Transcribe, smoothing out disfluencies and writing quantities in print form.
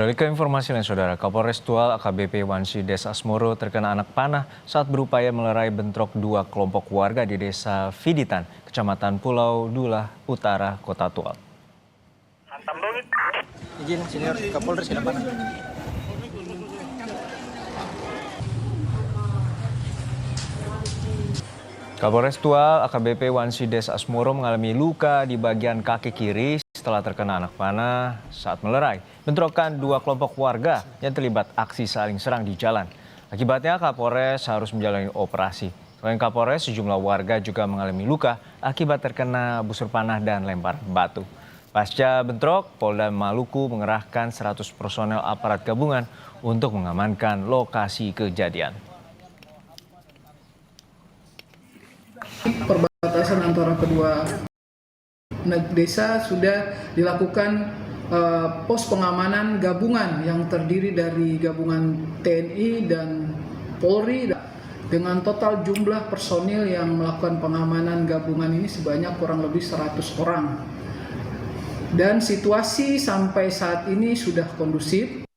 Dari ke informasi lain, Saudara, Kapolres Tual AKBP Wansi Des Asmoro terkena anak panah saat berupaya melerai bentrok dua kelompok warga di Desa Viditan, Kecamatan Pulau Dulah Utara, Kota Tual. Izin senior Kapolres ke depan. Kapolres Tual AKBP Wansi Des Asmoro mengalami luka di bagian kaki kiri setelah terkena anak panah saat melerai bentrokan dua kelompok warga yang terlibat aksi saling serang di jalan. Akibatnya Kapolres harus menjalani operasi. Selain Kapolres, sejumlah warga juga mengalami luka akibat terkena busur panah dan lempar batu. Pasca bentrok, Polda Maluku mengerahkan 100 personel aparat gabungan untuk mengamankan lokasi kejadian. Perbatasan antara kedua desa sudah dilakukan pos pengamanan gabungan yang terdiri dari gabungan TNI dan Polri dengan total jumlah personil yang melakukan pengamanan gabungan ini sebanyak kurang lebih 100 orang. Dan situasi sampai saat ini sudah kondusif.